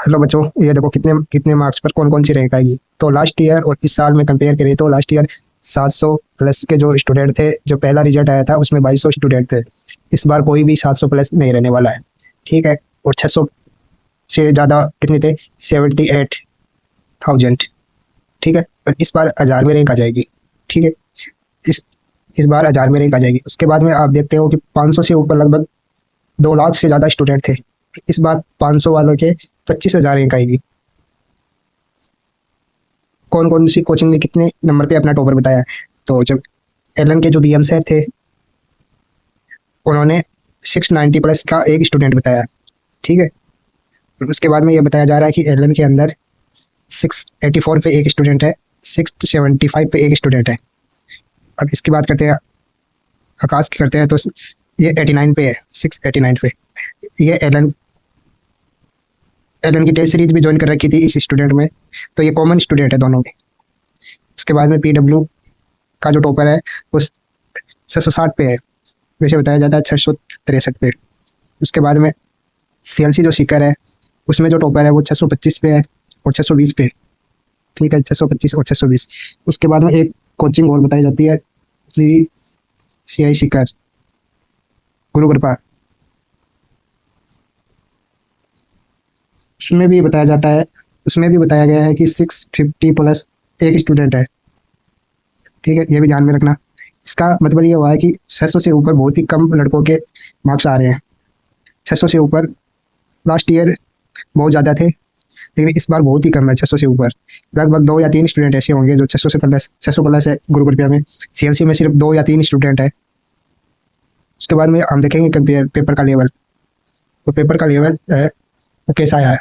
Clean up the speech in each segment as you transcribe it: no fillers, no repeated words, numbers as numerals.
Hello बच्चों, ये देखो कितने कितने मार्क्स पर कौन कौन सी रैंक आएगी। तो लास्ट ईयर और इस साल में कंपेयर करें तो लास्ट ईयर 700 प्लस के जो स्टूडेंट थे, जो पहला रिजल्ट आया था उसमें 2200 स्टूडेंट थे। इस बार कोई भी 700 प्लस नहीं रहने वाला है। ठीक है। और 600 से ज़्यादा कितने थे? 78,000। ठीक है। और इस बार 1000 में रैंक आ जाएगी। ठीक है। इस इस बार 1000 में रैंक आ जाएगी। उसके बाद में आप देखते हो कि 500 से ऊपर लगभग 2 लाख से ज़्यादा स्टूडेंट थे। इस बार 500 वालों के 25,000 रैंक आएगी। कौन कौन सी कोचिंग ने कितने नंबर पे अपना टॉपर बताया? तो जब एलन के जो बीएम सर थे, उन्होंने 690 प्लस का एक स्टूडेंट बताया। ठीक है। और उसके बाद में ये बताया जा रहा है कि एलन के अंदर 684 पे एक स्टूडेंट है, 675 पे एक स्टूडेंट है। अब इसकी बात करते हैं, आकाश की करते हैं, तो ये 89 पे है, 689 पे। ये एलन एलन की टेस्ट सीरीज भी ज्वाइन कर रखी थी इस स्टूडेंट में, तो ये कॉमन स्टूडेंट है दोनों में। उसके बाद में पीडब्ल्यू का जो टॉपर है वो 660 पे है, वैसे बताया जाता है 663 पे। उसके बाद में सीएलसी जो सीकर है, उसमें जो टॉपर है वो 625 पे है और 620 पे। ठीक है, 625 और 620। उसके बाद में एक कोचिंग और बताई जाती है, CI सीकर, गुरु कृपा। उसमें भी बताया गया है कि 650 प्लस एक स्टूडेंट है। ठीक है, ये भी ध्यान में रखना। इसका मतलब ये हुआ है कि 600 से ऊपर बहुत ही कम लड़कों के मार्क्स आ रहे हैं। 600 से ऊपर लास्ट ईयर बहुत ज़्यादा थे, लेकिन इस बार बहुत ही कम है। 600 से ऊपर लगभग 2 या 3 स्टूडेंट ऐसे होंगे जो 600 प्लस है गुरु कृपया में। सीएलसी में सिर्फ 2 या 3 स्टूडेंट है। उसके बाद में हम देखेंगे कंपेयर पेपर का लेवल। तो पेपर का लेवल है वो कैसा आया है।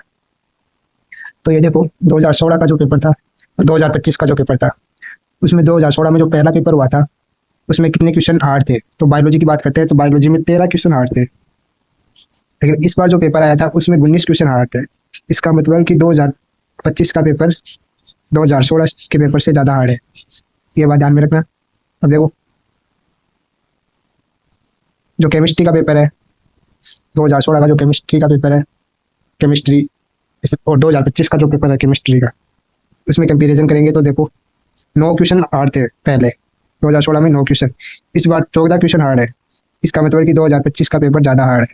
तो ये देखो, 2016 का जो पेपर था और 2025 का जो पेपर था, उसमें 2016 में जो पहला पेपर हुआ था उसमें कितने क्वेश्चन हार्ड थे? तो बायोलॉजी की बात करते हैं तो बायोलॉजी में 13 क्वेश्चन हार्ड थे। लेकिन इस बार जो पेपर आया था उसमें 19 क्वेश्चन हार्ड थे। इसका मतलब कि 2025 का पेपर 2016 के पेपर से ज़्यादा हार्ड है। ये बात ध्यान में रखना। अब देखो, जो केमिस्ट्री का पेपर है, 2016 का जो केमिस्ट्री का पेपर है, केमिस्ट्री, और 2025 का जो पेपर है केमिस्ट्री का, उसमें कंपेरिजन करेंगे तो देखो 9 क्वेश्चन हार्ड थे पहले। 2016 में 9 क्वेश्चन, इस बार 14 क्वेश्चन हार्ड है। इसका मतलब कि 2025 का पेपर ज़्यादा हार्ड है।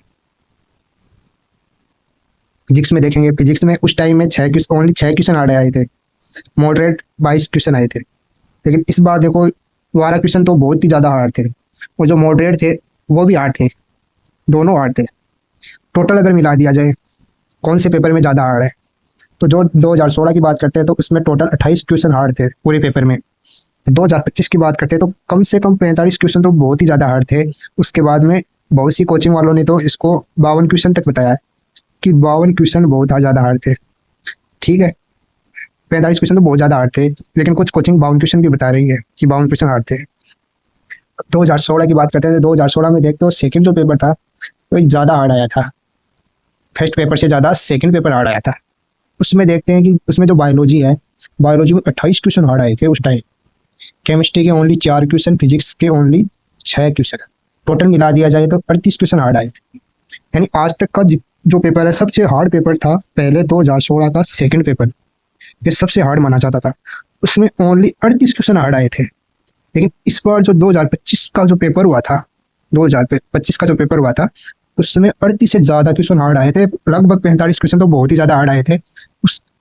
फिजिक्स में देखेंगे, फिजिक्स में उस टाइम में ओनली 6 क्वेश्चन हार्ड आए थे, मॉडरेट 22 क्वेश्चन आए थे। लेकिन इस बार देखो 12 क्वेश्चन तो बहुत ही ज़्यादा हार्ड थे, और जो मॉडरेट थे वो भी हार्ड थे, दोनों हार्ड थे। टोटल अगर मिला दिया जाए कौन से पेपर में ज़्यादा हार्ड है, तो जो 2016 की बात करते हैं तो उसमें टोटल 28 क्वेश्चन हार्ड थे पूरे पेपर में। 2025 की बात करते हैं तो कम से कम 45 क्वेश्चन तो बहुत ही ज़्यादा हार्ड थे। उसके बाद में बहुत सी कोचिंग वालों ने तो इसको 52 क्वेश्चन तक बताया है कि 52 क्वेश्चन बहुत ज़्यादा हार्ड थे। ठीक है, 45 क्वेश्चन तो बहुत ज़्यादा हार्ड थे, लेकिन कुछ कोचिंग 52 क्वेश्चन भी बता रही है कि 52 क्वेश्चन हार्ड थे। 2016 की बात करते हैं तो 2016 में देखते हो सेकेंड जो पेपर था वो ज़्यादा हार्ड आया था। फर्स्ट पेपर से ज़्यादा सेकेंड पेपर हार्ड आया था। उसमें देखते हैं कि उसमें जो बायोलॉजी है, बायोलॉजी में 28 क्वेश्चन हार्ड आए थे उस टाइम। केमिस्ट्री के ओनली 4 क्वेश्चन, फिजिक्स के ओनली 6 क्वेश्चन। टोटल मिला दिया जाए तो 38 क्वेश्चन हार्ड आए थे। यानी आज तक का जो पेपर है सबसे हार्ड पेपर था पहले 2016 का सेकंड पेपर, ये सबसे हार्ड माना जाता था। उसमें ओनली 38 क्वेश्चन हार्ड आए थे। लेकिन इस बार जो 2025 का जो पेपर हुआ था, 2025 का जो पेपर हुआ था उसमें 38 से ज़्यादा क्वेश्चन हार्ड आए थे। लगभग 45 क्वेश्चन तो बहुत ही ज़्यादा हार्ड आए थे।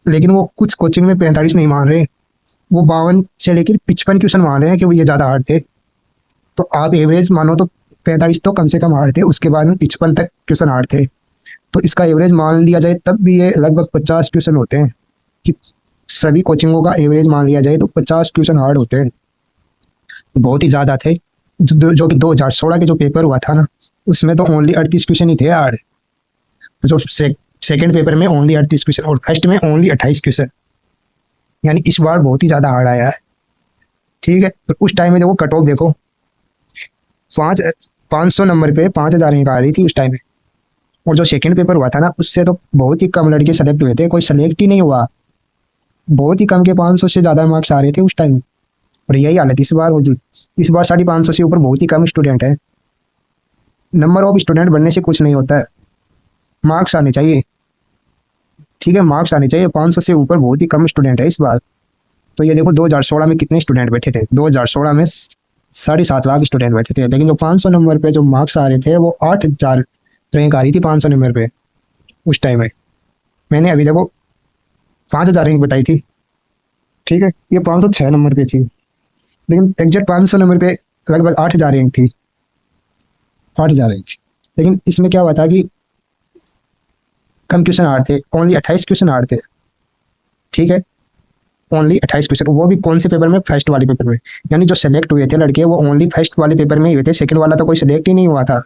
लेकिन वो कुछ कोचिंग में 45 नहीं मान रहे, वो 52 से लेकर 55 क्वेश्चन मान रहे हैं कि वो ये ज़्यादा हार्ड थे। तो आप एवरेज मानो तो 45 तो कम से कम हार्ड थे, उसके बाद में 55 तक क्वेश्चन हार्ड थे। तो इसका एवरेज मान लिया जाए तब भी ये लगभग 50 क्वेश्चन होते हैं, कि सभी कोचिंगों का एवरेज मान लिया जाए तो 50 क्वेश्चन हार्ड होते हैं। बहुत ही ज़्यादा थे। जो कि 2016 के जो पेपर हुआ था ना, उसमें तो ओनली 38 क्वेश्चन ही थे हार्ड। जो सेकेंड पेपर में ओनली 38 क्वेश्चन और फर्स्ट में ओनली 28 क्वेश्चन, यानी इस बार बहुत ही ज़्यादा हार्ड आया है। ठीक है। तो उस टाइम में जब वो कट ऑफ देखो, 500 नंबर पे 5000 रैंक आ रही थी उस टाइम में। और जो सेकंड पेपर हुआ था ना, उससे तो बहुत ही कम लड़के सेलेक्ट हुए थे, कोई सेलेक्ट ही नहीं हुआ। बहुत ही कम के 500 से ज़्यादा मार्क्स आ रहे थे उस टाइम। और यही हालत इस बार होगी। इस बार 550 से ऊपर बहुत ही कम स्टूडेंट है। नंबर ऑफ स्टूडेंट बनने से कुछ नहीं होता है, मार्क्स आने चाहिए। ठीक है, मार्क्स आने चाहिए। 500 से ऊपर बहुत ही कम स्टूडेंट है इस बार। तो ये देखो 2016 में कितने स्टूडेंट बैठे थे, 2016 में 7.5 लाख स्टूडेंट बैठे थे, लेकिन जो 500 नंबर पे जो मार्क्स आ रहे थे वो 8,000 रैंक आ रही थी 500 नंबर पे उस टाइम में। मैंने अभी देखो 5,000 रैंक बताई थी, ठीक है, ये 506 नंबर पे थी, लेकिन एग्जैक्ट 500 नंबर पे लगभग 8,000 रैंक थी, 8,000 रैंक। लेकिन इसमें क्या हुआ था कि कम क्वेश्चन हार्ड थे, ओनली 28 क्वेश्चन हार्ड थे, ठीक है, ओनली 28 क्वेश्चन, वो भी कौन से पेपर में, फर्स्ट वाले पेपर में। यानी जो सेलेक्ट हुए थे लड़के वो ओनली फर्स्ट वाले पेपर में ही हुए थे, सेकंड वाला तो कोई सेलेक्ट ही नहीं हुआ था।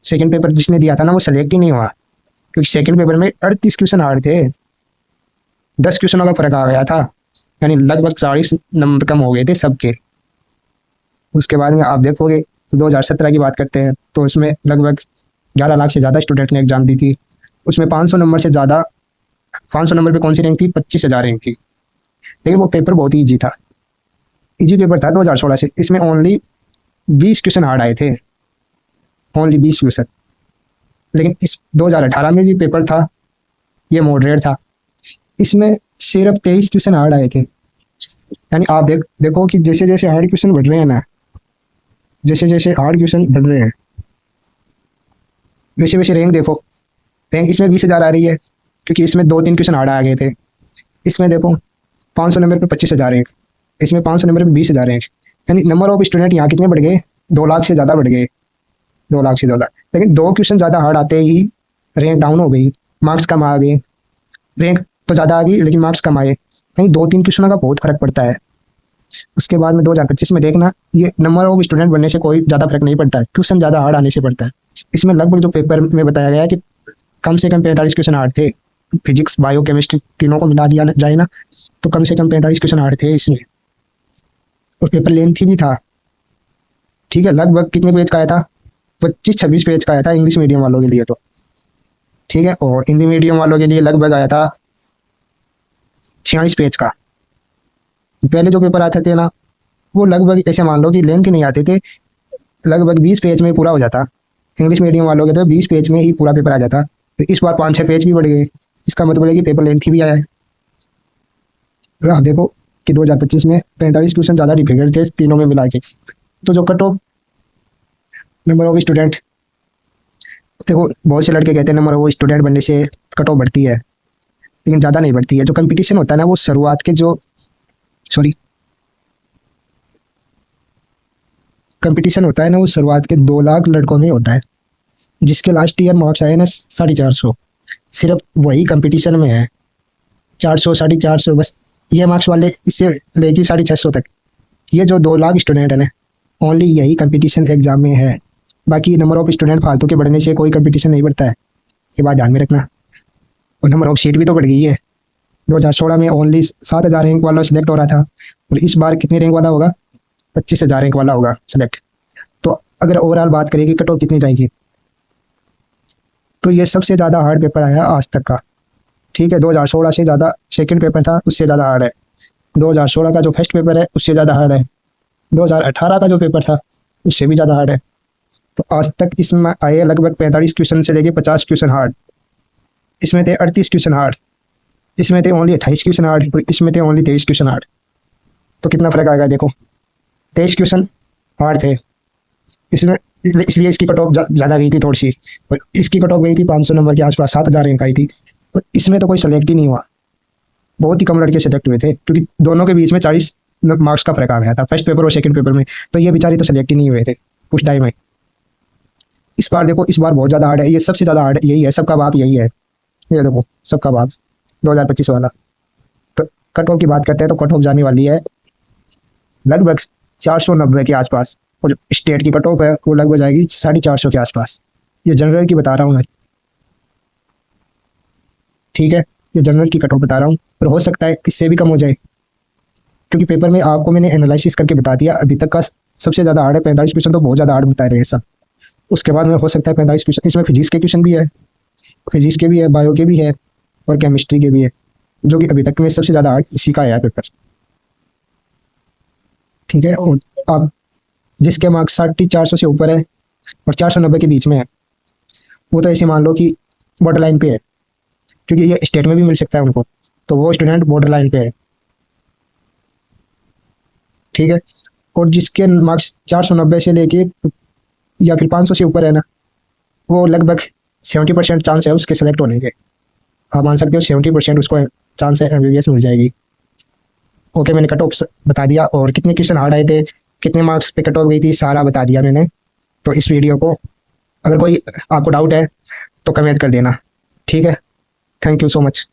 सेकंड पेपर जिसने दिया था ना वो सेलेक्ट ही नहीं हुआ, क्योंकि सेकंड पेपर में 38 क्वेश्चन हार्ड थे, 10 क्वेश्चनों का फर्क आ गया था, यानी लगभग 40 नंबर कम हो गए थे सबके। उसके बाद में आप देखोगे तो 2017 की बात करते हैं तो उसमें लगभग 11 लाख से ज़्यादा स्टूडेंट ने एग्जाम दी थी। उसमें 500 नंबर से ज़्यादा, 500 नंबर पे कौन सी रैंक थी, 25,000 रैंक थी। लेकिन वो पेपर बहुत ही ईजी था, ईजी पेपर था 2016 से। इसमें ओनली 20 क्वेश्चन हार्ड आए थे, ओनली 20 क्वेश्चन। लेकिन इस 2018 में जो पेपर था ये मॉडरेट था, इसमें सिर्फ 23 क्वेश्चन हार्ड आए थे। यानी आप देखो कि जैसे जैसे हार्ड क्वेश्चन बढ़ रहे हैं ना, जैसे जैसे हार्ड क्वेश्चन बढ़ रहे हैं वैसे वैसे रैंक देखो, रैंक इसमें 20,000 आ रही है क्योंकि इसमें 2-3 क्वेश्चन हार्ड आ गए थे। इसमें देखो 500 नंबर पे 25,000 रैंक, इसमें 500 नंबर पे 20,000 रैंक, यानी नंबर ऑफ स्टूडेंट यहाँ कितने बढ़ गए, 2 लाख से ज़्यादा बढ़ गए, 2 लाख से ज़्यादा। लेकिन 2 क्वेश्चन ज़्यादा हार्ड आते ही रैंक डाउन हो गई, मार्क्स कम आ गए। रैंक तो ज़्यादा आ गई लेकिन मार्क्स कम आए, यानी 2-3 क्वेश्चनों का बहुत फर्क पड़ता है। उसके बाद में 2025 में देखना, ये नंबर ऑफ स्टूडेंट बनने से कोई ज़्यादा फर्क नहीं पड़ता है, क्वेश्चन ज़्यादा हार्ड आने से पड़ता है। इसमें लगभग जो पेपर में बताया गया है कि कम से कम 45 क्वेश्चन हार्ड थे, फिजिक्स बायो केमिस्ट्री तीनों को मिला दिया जाए ना तो कम से कम 45 क्वेश्चन हार्ड थे इसमें। और पेपर लेंथी भी था, ठीक है, लगभग कितने पेज का आया था, 25-26 पेज का आया था इंग्लिश मीडियम वालों के लिए तो, ठीक है, और हिंदी मीडियम वालों के लिए लगभग आया था 46 पेज का। पहले जो पेपर आते थे ना वो लगभग ऐसे मान लो कि लेंथ ही नहीं आते थे, लगभग 20 पेज में पूरा हो जाता। इंग्लिश मीडियम वालों के तो 20 पेज में ही पूरा पेपर आ जाता। तो इस बार 5-6 पेज भी बढ़ गए, इसका मतलब है कि पेपर लेंथ भी आया है। और आप देखो कि 2025 में 45 क्वेश्चन ज़्यादा डिफिकल्ट थे तीनों में मिला के। तो जो cut off number of student, देखो बहुत से लड़के कहते हैं नंबर ऑफ स्टूडेंट बनने से कट ऑफ बढ़ती है, लेकिन ज़्यादा नहीं बढ़ती है। जो कंपटीशन होता है ना वो शुरुआत के कंपटीशन होता है ना वो शुरुआत के 2 लाख लड़कों में होता है, जिसके लास्ट ईयर मार्क्स आए ना 450, सिर्फ वही कंपटीशन में है। 400 450 बस ये मार्क्स वाले, इससे लेके 650 तक, ये जो 2 लाख स्टूडेंट है ना ओनली यही कंपटीशन एग्जाम में है। बाकी नंबर ऑफ स्टूडेंट फालतू के बढ़ने से कोई कंपटीशन नहीं बढ़ता है, ये बात ध्यान में रखना। और नंबर ऑफ सीट भी तो बढ़ गई है, 2016 में ओनली 7,000 रैंक वाला सिलेक्ट हो रहा था, और इस बार कितने रैंक वाला होगा, 25,000 रैंक वाला होगा सेलेक्ट। तो अगर ओवरऑल बात करें कि कट ऑफ कितनी जाएगी, तो ये सबसे ज़्यादा हार्ड पेपर आया आज तक का, ठीक है। 2016 से ज़्यादा सेकंड पेपर था, उससे ज़्यादा हार्ड है। 2016 का जो फर्स्ट पेपर है उससे ज़्यादा हार्ड है। 2018 का जो पेपर था उससे भी ज़्यादा हार्ड है। तो आज तक इसमें आए लगभग 45 क्वेश्चन से लेके 50 क्वेश्चन हार्ड, इसमें थे 38 क्वेश्चन हार्ड, इसमें थे ओनली 28 क्वेश्चन हार्ड, और इसमें थे ओनली 23 क्वेश्चन हार्ड। तो कितना फ़र्क आएगा देखो, 23 क्वेश्चन हार्ड थे इसमें, इसलिए इसकी कट ऑफ ज़्यादा गई थी थोड़ी सी, और इसकी कट ऑफ गई थी 500 नंबर के आसपास, 7,000 रैंक आई थी। तो इसमें तो कोई सेलेक्ट ही नहीं हुआ, बहुत ही कम लड़के सेलेक्ट हुए थे, क्योंकि दोनों के बीच में 40 मार्क्स का फर्क आ गया था फर्स्ट पेपर और सेकंड पेपर में। तो ये बेचारे तो सेलेक्ट ही नहीं हुए थे उस टाइम में। इस बार देखो, इस बार बहुत ज़्यादा हार्ड है, ये सबसे ज़्यादा हार्ड यही है, सबका बाप यही है। ये देखो सबका बाप 2025 वाला। तो कट ऑफ की बात करते हैं तो कट ऑफ जाने वाली है लगभग 490 के आसपास, और जो स्टेट की कट ऑफ है वो लगभग जाएगी 450 के आसपास। ये जनरल की बता रहा हूँ मैं, ठीक है, ये जनरल की कट ऑफ बता रहा हूँ, और हो सकता है इससे भी कम हो जाए, क्योंकि पेपर में आपको मैंने एनालिसिस करके बता दिया अभी तक का सबसे ज़्यादा हार्ड है 45 क्वेश्चन, तो बहुत ज़्यादा हार्ड बता रहे हैं सब। उसके बाद में हो सकता है 45 क्वेश्चन, इसमें फिजिक्स के क्वेश्चन भी है, फिजिक्स के भी है, बायो के भी है, और केमिस्ट्री के भी है, जो कि अभी तक में सबसे ज़्यादा हार्ड इसी का आया है पेपर, ठीक है। और आप जिसके मार्क्स 450 से ऊपर है और 490 के बीच में है, वो तो ऐसे मान लो कि बॉर्डर लाइन पे है, क्योंकि ये स्टेट में भी मिल सकता है उनको, तो वो स्टूडेंट बॉर्डर लाइन पे है। ठीक है, और जिसके मार्क्स 490 से लेके या फिर 500 से ऊपर है ना, वो लगभग 70% चांस है उसके सेलेक्ट होने के। आप मान सकते हो 70% उसको चांस है MBBS मिल जाएगी। ओके, मैंने कट ऑफ बता दिया और कितने क्वेश्चन हार्ड आए थे, कितने मार्क्स पे कट ऑफ गई थी, सारा बता दिया मैंने। तो इस वीडियो को अगर कोई आपको डाउट है तो कमेंट कर देना। ठीक है, थैंक यू सो मच।